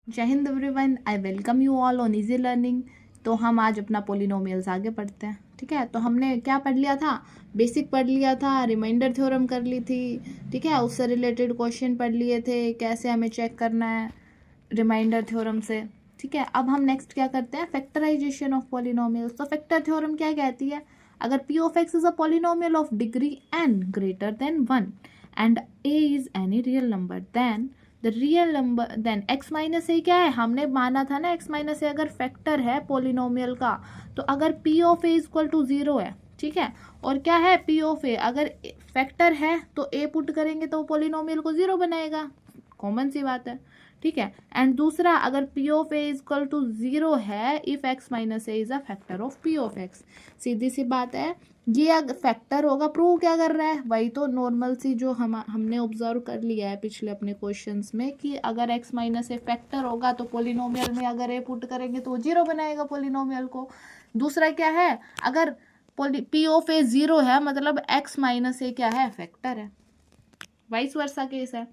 जय Hind everyone, I welcome you all on easy learning. तो हम आज अपना पोलिनोमियल्स आगे पढ़ते हैं। ठीक है, तो हमने क्या पढ़ लिया था? बेसिक पढ़ लिया था, रिमाइंडर थ्योरम कर ली थी। ठीक है, उससे रिलेटेड क्वेश्चन पढ़ लिए थे, कैसे हमें चेक करना है रिमाइंडर थ्योरम से। ठीक है, अब हम नेक्स्ट क्या करते हैं? Factorisation of polynomials. तो फैक्टर थ्योरम क्या कहती है? अगर P of X is a polynomial of degree n greater than 1 and a is any real number, then the real number, then x minus A क्या है? हमने माना था ना x माइनस ए अगर फैक्टर है पोलिनोमियल का, तो अगर p of A equal to 0 है, ठीक है, और क्या है p ऑफ ए अगर फैक्टर है तो a पुट करेंगे तो पोलिनोमियल को 0 बनाएगा, कॉमन सी बात है। ठीक है, एंड दूसरा अगर p of A equal to 0 है if x minus A is a factor of p of x। सीधी सी बात है, ये अगर फैक्टर होगा, प्रूव क्या कर रहा है? वही तो नॉर्मल सी जो हमने ऑब्जर्व कर लिया है पिछले अपने क्वेश्चंस में कि अगर x माइनस ए फैक्टर होगा तो पोलिनोमियल में अगर a पुट करेंगे तो वो 0 बनाएगा पोलिनोमियल को। दूसरा क्या है, अगर p ऑफ ए 0 है मतलब x माइनस ए क्या है? फैक्टर है। वाइस वर्सा केस है।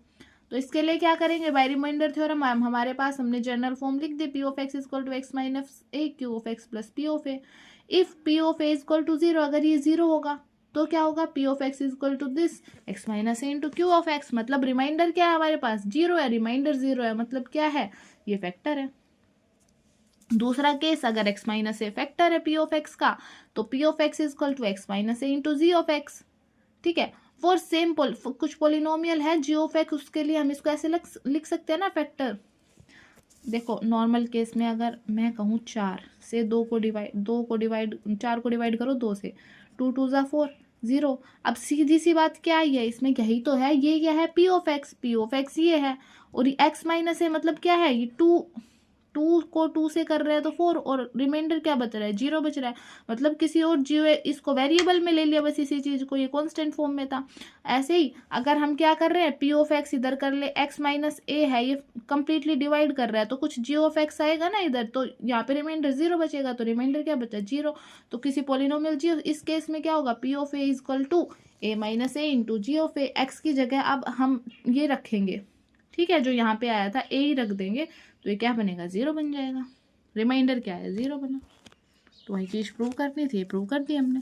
तो इसके लिए क्या करेंगे? बाय रिमाइंडर थ्योरम हमारे पास, हमने जनरल फॉर्म लिख दी, P of X equal to X minus A Q of X plus P of A. If P of A equal to 0, अगर ये 0 होगा तो क्या होगा? P of X equal to this X minus A into Q of X. मतलब remainder क्या है हमारे पास? 0 है, रिमाइंडर 0 है, मतलब क्या है? ये फैक्टर है। दूसरा केस, अगर x माइनस ए फैक्टर है पी ऑफ एक्स का, तो P of X equal to X minus A into G of X. ठीक है, फॉर सेम कुछ पोलिनोमियल है जी ऑफ एक्स, उसके लिए हम इसको ऐसे लिख सकते हैं ना फैक्टर। देखो नॉर्मल केस में अगर मैं कहूँ 4 से 2 को डिवाइड 4 को डिवाइड करो 2 से, 2 2 ज़ा 4 0। अब सीधी सी बात क्या आई है इसमें? यही तो है, ये क्या है? पी ऑफ एक्स ये है, और ये एक्स माइनस है मतलब क्या है? ये 2 को 2 से कर रहे हैं तो 4, और रिमाइंडर क्या बच रहा है? 0 बच रहा है। मतलब किसी और जीरो, इसको वेरिएबल में ले लिया बस इसी चीज को, ये कांस्टेंट फॉर्म में था। ऐसे ही अगर हम क्या कर रहे हैं, पी ऑफ एक्स इधर कर ले, एक्स माइनस ए है, ये कंप्लीटली डिवाइड कर रहा है तो कुछ जी ऑफ एक्स आएगा ना इधर, तो यहाँ पे रिमाइंडर 0 बचेगा, तो रिमाइंडर क्या बचा? 0। तो किसी पोलिनोमियल जी, इस केस में क्या होगा? P of A equal to A minus A into G of A. X की जगह अब हम ये रखेंगे, ठीक है, जो यहाँ पे आया था ए ही रख देंगे, तो ये क्या बनेगा? 0 बन जाएगा। रिमाइंडर क्या है? 0 बना। तो वही चीज प्रूव करनी थी, प्रूव कर दी हमने।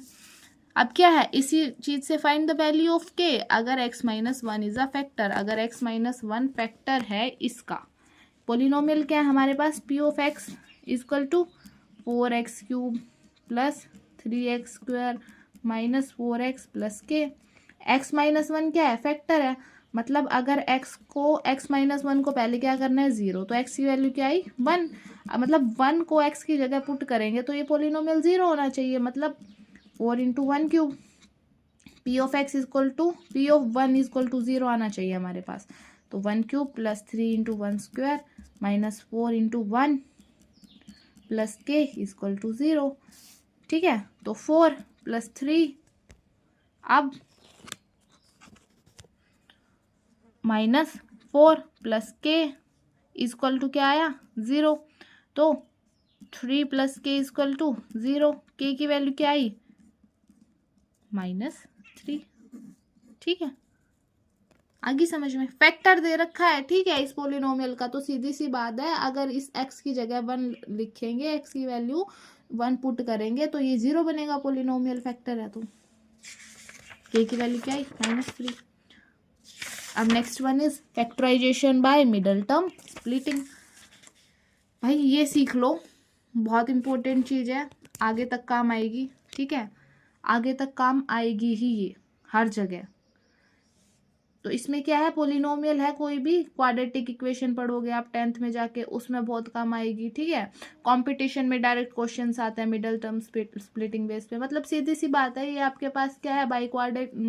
अब क्या है, इसी चीज से find the value of K. अगर x minus 1 is a factor, अगर x माइनस 1 फैक्टर है इसका, पोलिनोमियल क्या है हमारे पास? p of x equal to 4x cube plus 3x square minus 4x plus K. x minus 1 क्या है? फैक्टर है, मतलब अगर x को, x माइनस 1 को पहले क्या करना है? 0, तो x की वैल्यू क्या आई? 1। मतलब 1 को x की जगह पुट करेंगे तो ये पोलिनोमियल 0 होना चाहिए, मतलब 4 into 1 cube. P of X equal to P of 1 equal to 0 आना चाहिए हमारे पास, तो 1 cube plus 3 into 1 square minus 4 into 1 plus K equal to 0। ठीक है, तो 4 प्लस 3, अब minus 4 plus K equal to क्या आया? 0। तो 3 प्लस के इक्वल टू 0, के की वैल्यू क्या आई? -3। ठीक है, आगे समझ में? फैक्टर दे रखा है, ठीक है, इस पोलिनोमियल का, तो सीधी सी बात है, अगर इस x की जगह 1 लिखेंगे, x की वैल्यू 1 पुट करेंगे तो ये 0 बनेगा, पोलिनोमियल फैक्टर है। तो k की वैल्यू क्या आई? -3। अब next one is factorization by middle term splitting. भाई ये सीख लो, बहुत इंपॉर्टेंट चीज है, आगे तक काम आएगी। ठीक है, आगे तक काम आएगी ही ये, हर जगह। तो इसमें क्या है, पोलिनोमियल है कोई भी, क्वाड्रेटिक इक्वेशन पढ़ोगे आप 10th में जाके, उसमें बहुत काम आएगी। ठीक है, कंपटीशन में डायरेक्ट क्वेश्चंस आते हैं मिडल टर्म स्प्लिटिंग बेस पे। मतलब सीधी सी बात है, ये आपके पास क्या है, बाई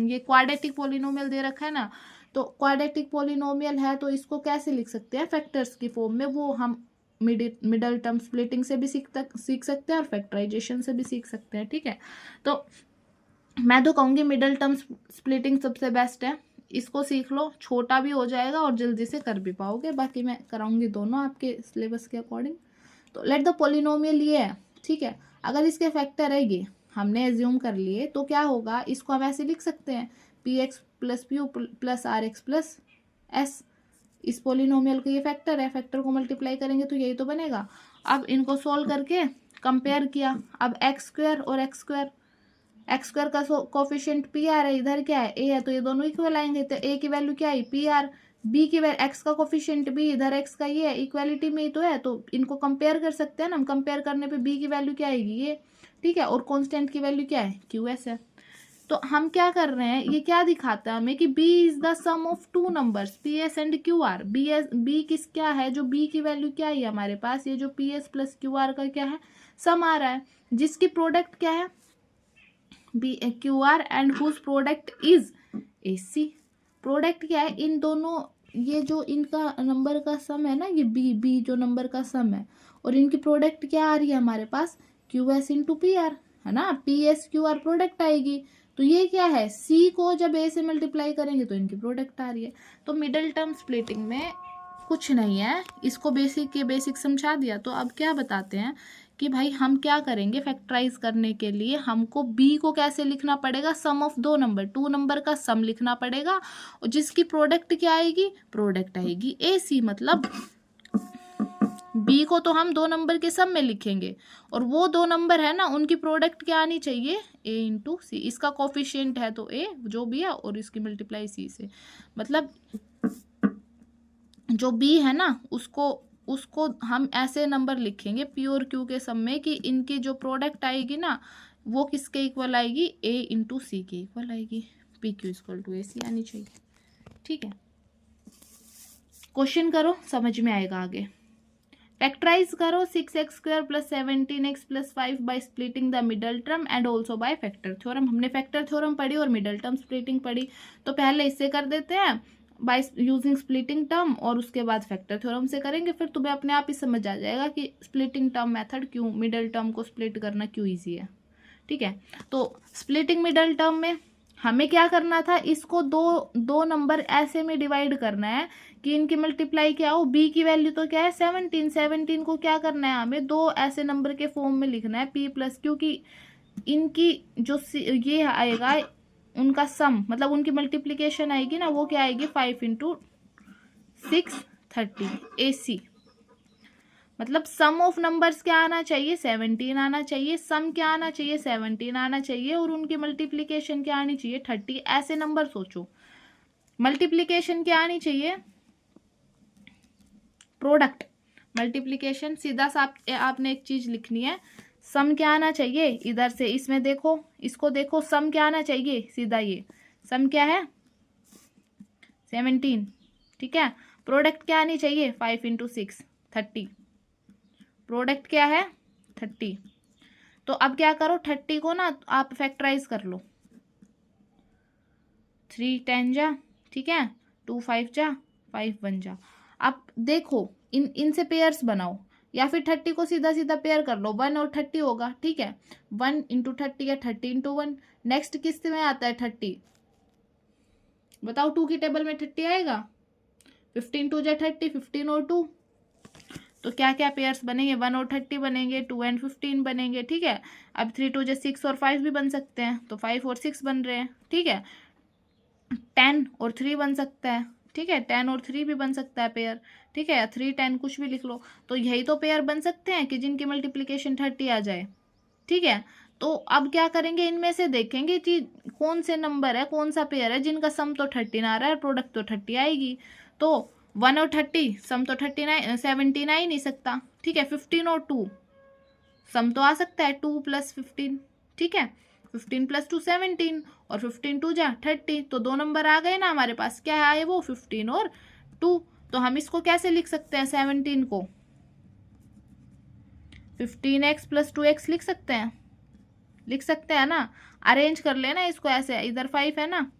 ये क्वाड्रेटिक पोलिनोमियल दे रखा है ना, तो क्वाड्रेटिक पोलिनोमियल है तो इसको कैसे लिख सकते हैं? फैक्टर्स की फॉर्म में। वो हम मिडल टर्म स्प्लिटिंग से भी सीख सकते हैं और फैक्टराइजेशन से भी सीख सकते हैं। ठीक है, तो मैं तो कहूँगी मिडल टर्म स्प्लिटिंग सबसे बेस्ट है, इसको सीख लो, छोटा भी हो जाएगा और जल्दी से कर भी पाओगे। बाकी मैं कराऊंगी दोनों आपके सिलेबस के अकॉर्डिंग। तो लेट द पोलिनोमियल ये है, ठीक है, अगर इसके फैक्टर है ये हमने एज्यूम कर लिए, तो क्या होगा, इसको हम ऐसे लिख सकते हैं, P X plus P U plus R X plus S. इस पोलिनोमियल का ये फैक्टर है, फैक्टर को मल्टीप्लाई करेंगे तो यही तो बनेगा। अब इनको सोल्व करके कंपेयर किया, अब एक्स स्क्वायर और एक्स स्क्वायर का कोफिशिएंट पी आर है, इधर क्या है ए है, तो ये दोनों इक्वल आएंगे, तो ए की वैल्यू क्या आई पी आर, बी की वैल्यू एक्स का कोफिशिएंट बी, इधर एक्स का ये है, इक्वालिटी में ही तो है, तो इनको कंपेयर कर सकते हैं ना हम। कंपेयर करने पे बी की वैल्यू क्या आएगी ये, ठीक है, और कांस्टेंट की वैल्यू क्या है क्यू एस है। तो हम क्या कर रहे हैं, ये क्या दिखाता है हमें कि b is the sum of two numbers P S and Q R. B किस क्या है, जो b की वैल्यू क्या है हमारे पास, ये जो P S plus Q R का क्या है सम आ रहा है, जिसकी प्रोडक्ट क्या है B Q R and whose product is A C. Product क्या है इन दोनों, ये जो इनका नंबर का सम है ना, ये बी जो नंबर का सम है, और इनकी प्रोडक्ट क्या आ रही है हमारे पास Q S into P R, है ना, P S Q R product आएगी। तो ये क्या है सी को जब ए से मल्टीप्लाई करेंगे तो इनकी प्रोडक्ट आ रही है। तो मिडल टर्म स्प्लिटिंग में कुछ नहीं है, इसको बेसिक समझा दिया। तो अब क्या बताते हैं कि भाई हम क्या करेंगे, फैक्टराइज करने के लिए हमको b को कैसे लिखना पड़ेगा, सम ऑफ दो नंबर, टू नंबर का सम लिखना पड़ेगा, और जिसकी प्रोडक्ट क्या आएगी, प्रोडक्ट आएगी ए सी। मतलब b को तो हम दो नंबर के सम में लिखेंगे, और वो दो नंबर है ना उनकी प्रोडक्ट क्या आनी चाहिए a इंटू सी। इसका कोफिशिएंट है तो a जो भी है, और इसकी मल्टीप्लाई c से, मतलब जो b है ना उसको हम ऐसे नंबर लिखेंगे p और q के सम में कि इनकी जो प्रोडक्ट आएगी ना वो किसके इक्वल आएगी, a इंटू सी के इक्वल आएगी, पी क्यू इक्वल टू ए सी आनी चाहिए। ठीक है, क्वेश्चन करो, समझ में आएगा आगे। फैक्टराइज करो 6x square plus 17x plus 5 by splitting the middle term and also by factor theorem. हमने फैक्टर थ्योरम पढ़ी और मिडल टर्म स्प्लिटिंग पढ़ी, तो पहले इससे कर देते हैं बाय यूजिंग स्प्लिटिंग टर्म, और उसके बाद फैक्टर थ्योरम से करेंगे। फिर तुम्हें अपने आप ही समझ आ जाएगा कि स्प्लिटिंग टर्म मेथड क्यों, मिडल टर्म को स्प्लिट करना क्यों ईजी है। ठीक है, तो स्प्लिटिंग मिडल टर्म में हमें क्या करना था, इसको दो नंबर ऐसे में डिवाइड करना है कि इनकी मल्टीप्लाई क्या हो, b की वैल्यू तो क्या है 17 को क्या करना है हमें दो ऐसे नंबर के फॉर्म में लिखना है p प्लस, क्योंकि इनकी जो ये आएगा उनका सम, मतलब उनकी मल्टीप्लीकेशन आएगी ना, वो क्या आएगी 5 इंटू 6 30 AC। मतलब सम ऑफ नंबर्स क्या आना चाहिए 17 आना चाहिए, सम क्या आना चाहिए 17 आना चाहिए, और उनकी मल्टीप्लीकेशन क्या आनी चाहिए 30। ऐसे नंबर सोचो, मल्टीप्लीकेशन क्या आनी चाहिए, प्रोडक्ट मल्टीप्लीकेशन सीधा सा आपने एक चीज लिखनी है, सम क्या आना चाहिए, इधर से इसमें देखो, इसको देखो, सम क्या आना चाहिए, सीधा ये सम क्या है 17। ठीक है, प्रोडक्ट क्या आनी चाहिए 5 इंटू 6 30, प्रोडक्ट क्या है 30। तो अब क्या करो, 30 को ना आप फैक्टराइज कर लो, 3 10 जा, ठीक है, 2 5 जा, 5 1 जा। अब देखो इनसे पेयर्स बनाओ, या फिर 30 को सीधा सीधा पेयर कर लो, 1 और 30 होगा। ठीक है, 1 इंटू 30 या 30 इंटू 1। नेक्स्ट किस में आता है 30, बताओ 2 की टेबल में 30 आएगा, 15 2 जा 30, 15 और 2, तो क्या क्या पेयर्स बनेंगे, 1 और 30 बनेंगे, 2 एंड 15 बनेंगे। ठीक है, अब 3 2 जा 6 और 5 भी बन सकते हैं, तो 5 और 6 बन रहे हैं। ठीक है, 10 और 3 बन सकता है, ठीक है, 10 और 3 भी बन सकता है पेयर। ठीक है, 3 10 कुछ भी लिख लो, तो यही तो पेयर बन सकते हैं कि जिनकी मल्टीप्लिकेशन 30 आ जाए। ठीक है, तो अब क्या करेंगे, इनमें से देखेंगे कि कौन से नंबर है, कौन सा पेयर है जिनका सम तो 13 आ रहा है, प्रोडक्ट तो 30 आएगी। तो 1 और 30 सम तो 39 17 आ ही नहीं सकता। ठीक है, 15 और 2 सम तो आ सकता है 2 प्लस 15। ठीक है, 15 प्लस 2 17, और 15 2 जा 30, तो दो नंबर आ गए ना हमारे पास, क्या आए वो 15 और 2। तो हम इसको कैसे लिख सकते हैं, 17 को 15x प्लस 2x लिख सकते हैं ना, अरेंज कर लेना इसको ऐसे, इधर 5 है ना,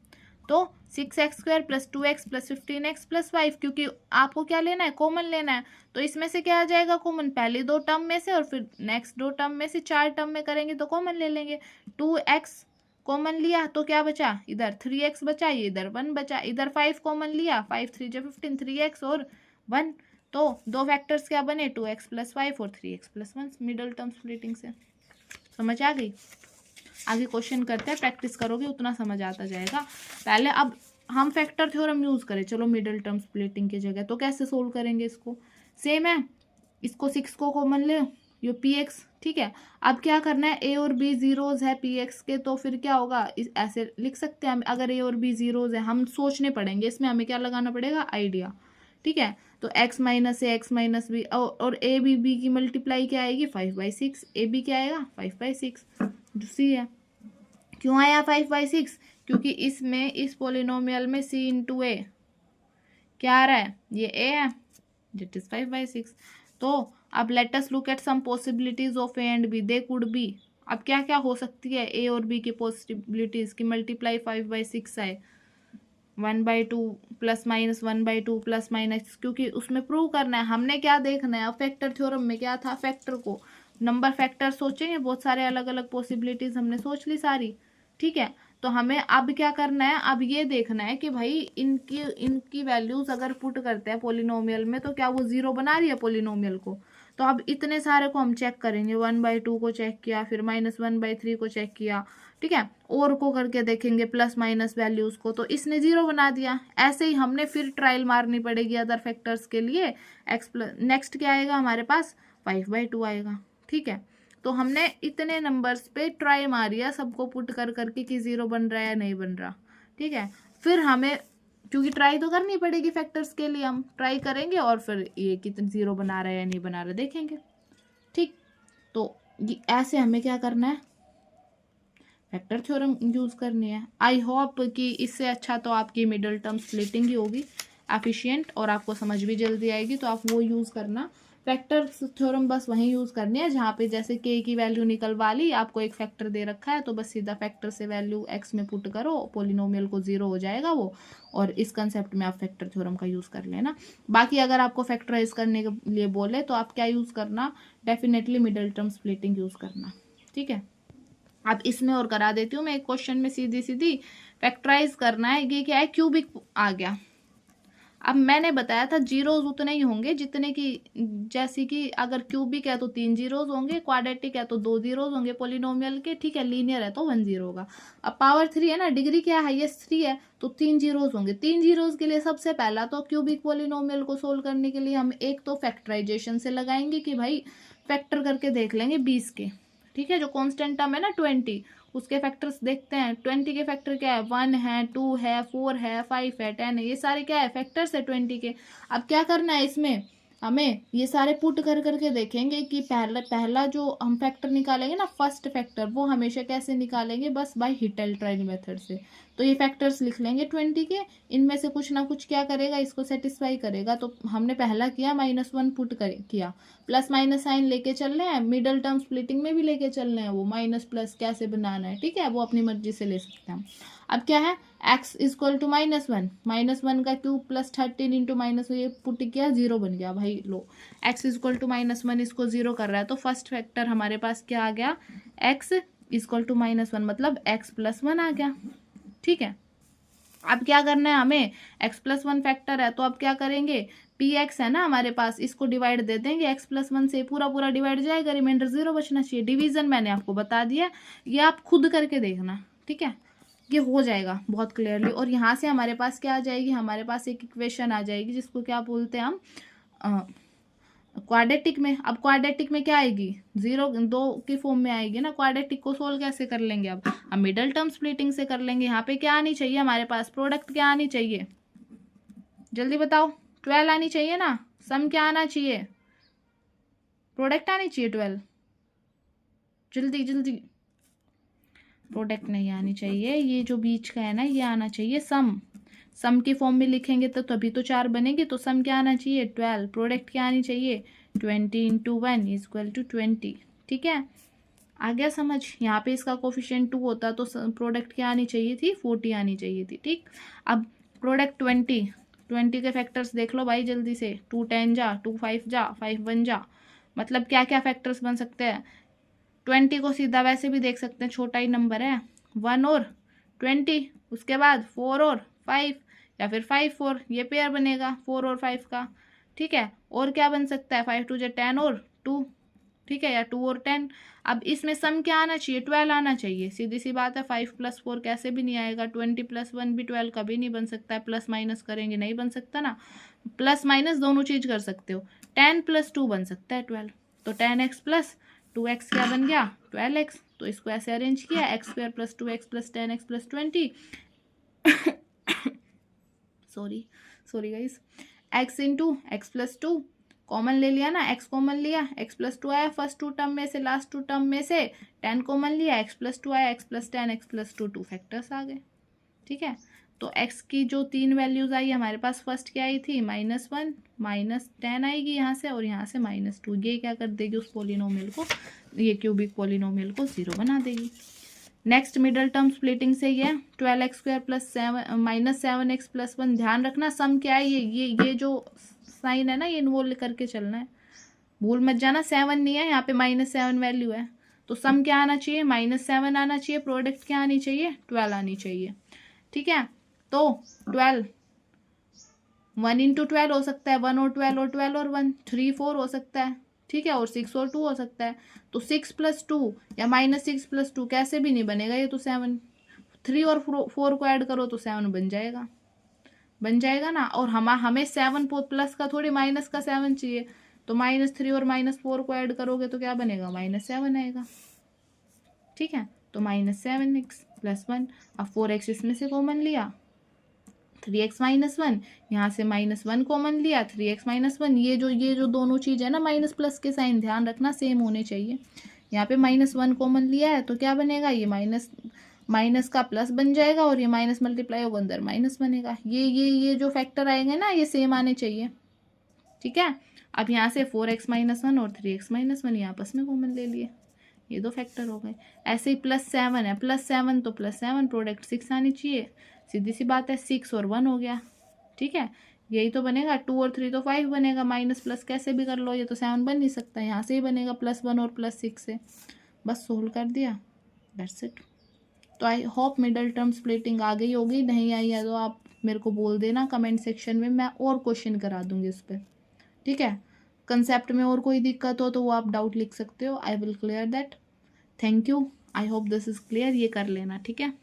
तो 6x square plus 2x plus 15x plus 5, क्योंकि आपको क्या लेना है, कॉमन लेना है। तो इसमें से क्या आ जाएगा कॉमन, पहले दो टर्म में से और फिर नेक्स्ट दो टर्म में से, 4 टर्म में करेंगे तो कॉमन ले लेंगे। 2x कॉमन लिया तो क्या बचा, इधर 3x बचा, ये इधर 1 बचा, इधर 5 कॉमन लिया, 5 3 जा 15, 3x और 1, तो दो फैक्टर्स क्या बने 2x प्लस 5 और 3x plus 1 middle term splitting से। समझ आ गई। आगे क्वेश्चन करते हैं, प्रैक्टिस करोगे उतना समझ आता जाएगा। पहले अब हम फैक्टर थ्योरम यूज़ करें चलो मिडिल टर्म स्प्लिटिंग की जगह, तो कैसे सोल्व करेंगे इसको? सेम है, इसको 6 को कॉमन ले, ये पी एक्स, ठीक है। अब क्या करना है, ए और बी जीरोज है पी एक्स के, तो फिर क्या होगा, ऐसे लिख सकते हैं हम, अगर ए और बी जीरोज है, हम सोचने पड़ेंगे इसमें, हमें क्या लगाना पड़ेगा, आइडिया, ठीक है। तो x माइनस ए एक्स माइनस बी, और ए बी की मल्टीप्लाई क्या आएगी, 5/6, ए बी क्या आएगा 5/6, जो सी है। क्यों आया 5/6? क्योंकि इसमें इस पोलिनोमियल में c इंटू ए क्या आ रहा है, ये a है, दैट इज 5/6। तो अब let us look at some possibilities of A and B, they could be. अब क्या क्या हो सकती है ए और बी की पॉसिबिलिटीज की मल्टीप्लाई 5/6 आए, 1/2 प्लस माइनस 1/2 प्लस माइनस, क्योंकि उसमें प्रूव करना है, हमने क्या देखना है। अब फैक्टर थ्योरम में क्या था, फैक्टर को नंबर फैक्टर सोचेंगे, बहुत सारे अलग अलग पॉसिबिलिटीज हमने सोच ली सारी, ठीक है। तो हमें अब क्या करना है, अब ये देखना है कि भाई इनकी इनकी वैल्यूज अगर पुट करते हैं पोलिनोमियल में तो क्या वो जीरो बना रही है पोलिनोमियल को। तो अब इतने सारे को हम चेक करेंगे, 1/2 को चेक किया, फिर -1/3 को चेक किया, ठीक है, और को करके देखेंगे प्लस माइनस वैल्यूज को, तो इसने जीरो बना दिया। ऐसे ही हमने फिर ट्रायल मारनी पड़ेगी अदर फैक्टर्स के लिए, एक्स प्लस नेक्स्ट क्या आएगा हमारे पास 5/2 आएगा, ठीक है। तो हमने इतने नंबर्स पे ट्राई मारिया सबको पुट कर करके कि जीरो बन रहा है या नहीं बन रहा, ठीक है। फिर हमें क्योंकि ट्राई तो करनी पड़ेगी फैक्टर्स के लिए, हम ट्राई करेंगे और फिर ये कितने जीरो बना रहा है या नहीं बना रहा देखेंगे, ठीक। तो ऐसे हमें क्या करना है, फैक्टर थ्योरम यूज करनी है। आई होप कि इससे अच्छा तो आपकी मिडिल टर्म स्प्लिटिंग ही होगी एफिशिएंट, और आपको समझ भी जल्दी आएगी, तो आप वो यूज करना। फैक्टर थ्योरम बस वहीं यूज करनी है जहाँ पे जैसे के की वैल्यू निकलवा ली, आपको एक फैक्टर दे रखा है, तो बस सीधा फैक्टर से वैल्यू एक्स में पुट करो, पोलिनोमियल को जीरो हो जाएगा वो, और इस कंसेप्ट में आप फैक्टर थ्योरम का यूज कर लेना। बाकी अगर आपको फैक्टराइज करने के लिए बोले तो आप क्या यूज करना, definitely middle term splitting use करना, ठीक है। अब इसमें और करा देती हूँ मैं एक क्वेश्चन में सीधी सीधी, फैक्टराइज करना है, ये क्या है, क्यूबिक आ गया। अब मैंने बताया था जीरोज उतने ही होंगे जितने की, जैसे कि अगर क्यूबिक है तो 3 जीरोज होंगे, क्वाड्रेटिक है तो 2 जीरोज होंगे पोलिनोमियल के, ठीक है, लीनियर है तो 1 जीरो होगा। अब पावर 3 है ना, डिग्री क्या है, हाईएस्ट 3 है, तो 3 जीरोज होंगे। 3 जीरोज के लिए सबसे पहला तो क्यूबिक पोलिनोमियल को सोल्व करने के लिए हम एक तो फैक्टराइजेशन से लगाएंगे कि भाई फैक्टर करके देख लेंगे 20 के, ठीक है। जो कॉन्स्टेंट टर्म है ना 20, उसके फैक्टर्स देखते हैं। 20 के फैक्टर क्या है, 1 है, 2 है, 4 है, 5 है, 10 है, ये सारे क्या है, फैक्टर्स है 20 के। अब क्या करना है इसमें, हमें ये सारे पुट कर करके देखेंगे कि पहला जो हम फैक्टर निकालेंगे ना, फर्स्ट फैक्टर, वो हमेशा कैसे निकालेंगे, बस बाय हिटेल्ट्राइन मेथड से। तो ये फैक्टर्स लिख लेंगे 20 के, इनमें से कुछ ना कुछ क्या करेगा, इसको सेटिस्फाई करेगा। तो हमने पहला किया -1 पुट किया, प्लस माइनस साइन लेके चल रहे हैं, मिडल टर्म स्प्लिटिंग में भी लेके चल रहे हैं, वो माइनस प्लस कैसे बनाना है, ठीक है, वो अपनी मर्जी से ले सकते हैं। अब क्या है, x इक्वल टू -1, -1 का क्यूब प्लस 13 इंटू माइनस, ये पुट किया, जीरो बन गया भाई। लो, x इक्वल टू -1 इसको जीरो कर रहा है, तो फर्स्ट फैक्टर हमारे पास क्या आ गया, x इक्वल टू -1, मतलब x + 1 आ गया, ठीक है। अब क्या करना है हमें, x + 1 फैक्टर है, तो अब क्या करेंगे, px है ना हमारे पास, इसको डिवाइड दे देंगे x + 1 से, पूरा पूरा डिवाइड जाएगा, रिमाइंडर 0 बचना चाहिए। डिवीजन मैंने आपको बता दिया, ये आप खुद करके देखना, ठीक है, ये हो जाएगा बहुत क्लियरली। और यहाँ से हमारे पास क्या आ जाएगी, हमारे पास एक इक्वेशन आ जाएगी जिसको क्या बोलते हैं हम, क्वाड्रेटिक में। अब क्वाड्रेटिक में क्या आएगी, 0 2 की फॉर्म में आएगी ना। क्वाड्रेटिक को सोल्व कैसे कर लेंगे, अब मिडिल टर्म स्प्लिटिंग से कर लेंगे। यहाँ पे क्या आनी चाहिए हमारे पास, प्रोडक्ट क्या आनी चाहिए, जल्दी बताओ, 12 आनी चाहिए ना। सम क्या आना चाहिए, प्रोडक्ट आनी चाहिए 12, जल्दी जल्दी। प्रोडक्ट नहीं आनी चाहिए, ये जो बीच का है ना ये आना चाहिए सम। सम की फॉर्म में लिखेंगे तो तभी तो 4 बनेंगे, तो सम क्या आना चाहिए 12, प्रोडक्ट क्या आनी चाहिए 20 × 1 = 20, ठीक है। आ गया समझ, यहाँ पे इसका कोफिशिएंट 2 होता तो प्रोडक्ट क्या आनी चाहिए थी, 40 आनी चाहिए थी, ठीक। अब प्रोडक्ट 20 के फैक्टर्स देख लो भाई जल्दी से, 2 10 जा, 2 5 जा, 5 1 जा, मतलब क्या क्या फैक्टर्स बन सकते हैं। 20 को सीधा वैसे भी देख सकते हैं, छोटा ही नंबर है, 1 और 20, उसके बाद 4 और 5, या फिर 5 4, ये पेयर बनेगा 4 और 5 का, ठीक है। और क्या बन सकता है, 5 2 × 10 और 2, ठीक है, या 2 और 10। अब इसमें सम क्या आना चाहिए, 12 आना चाहिए, सीधी सी बात है। 5 + 4 कैसे भी नहीं आएगा, 20 + 1 भी 12 कभी नहीं बन सकता है, प्लस माइनस करेंगे नहीं बन सकता ना, प्लस माइनस दोनों चीज कर सकते हो। 10 + 2 बन सकता है 12, तो 10x + 2x क्या बन गया 12x। तो इसको ऐसे अरेंज किया, x² + 2x + 10x + 20 sorry guys, x × x + 2 common ले लिया ना, x कॉमन लिया, x + 2 आया फर्स्ट 2 टर्म में से, लास्ट 2 टर्म में से 10 कॉमन लिया, x + 2 आया, x + 10 x + 2 2 फैक्टर्स आ गए। ठीक है, तो x की जो 3 वैल्यूज आई हमारे पास, फर्स्ट क्या आई थी -1, -10 आएगी यहाँ से, और यहाँ से -2, ये क्या कर देगी उस पोलिनोमियल को, ये क्यूबिक पोलिनोमियल को 0 बना देगी। नेक्स्ट मिडल टर्म स्प्लिटिंग से ये 12x² + 7x + 1, ध्यान रखना सम क्या है, ये जो साइन है ना, ये इन्वॉल्व करके चलना है, भूल मत जाना। 7 नहीं है यहाँ पे, -7 वैल्यू है, तो सम क्या आना चाहिए -7 आना चाहिए, प्रोडक्ट क्या आनी चाहिए 12 आनी चाहिए। ठीक है, तो 12 1 × 12 हो सकता है, 1 और 12 और 12 और 1 3 4 हो सकता है। ठीक है, और 6 और 2 हो सकता है, तो 6 + 2 या -6 + 2 कैसे भी नहीं बनेगा ये, तो 7, 3 और 4 को ऐड करो तो 7 बन जाएगा ना। और हमें 7 प्लस का थोड़ी माइनस का 7 चाहिए, तो -3 और -4 को ऐड करोगे तो क्या बनेगा -7 आएगा। ठीक है, तो -7x + 1, अब 4x इसमें से कॉमन लिया, 3x - 1 यहाँ से -1 कॉमन लिया, 3x - 1, ये जो दोनों चीज़ है ना, माइनस प्लस के साइन ध्यान रखना सेम होने चाहिए। यहाँ पे -1 कॉमन लिया है तो क्या बनेगा, ये माइनस का प्लस बन जाएगा, और ये माइनस मल्टीप्लाई होगा अंदर माइनस बनेगा। ये जो फैक्टर आएंगे ना, ये सेम आने चाहिए। ठीक है, अब यहाँ से 4x - 1 और 3x - 1 ये आपस में कॉमन ले लिए, ये 2 फैक्टर हो गए। ऐसे ही +7 है, +7 तो +7 प्रोडक्ट 6 आनी चाहिए, सीधी सी बात है, 6 और 1 हो गया। ठीक है, यही तो बनेगा, 2 और 3 तो 5 बनेगा, माइनस प्लस कैसे भी कर लो, ये तो 7 बन नहीं सकता, यहाँ से ही बनेगा +1 और +6 से, बस सोल्व कर दिया, दैट्स इट। तो I hope middle term splitting आ गई होगी, नहीं आई है तो आप मेरे को बोल देना कमेंट सेक्शन में, मैं और क्वेश्चन करा दूंगी इस पर। ठीक है, कंसेप्ट में और कोई दिक्कत हो तो वो आप डाउट लिख सकते हो, I will clear that. Thank you, I hope this is clear, ये कर लेना। ठीक है।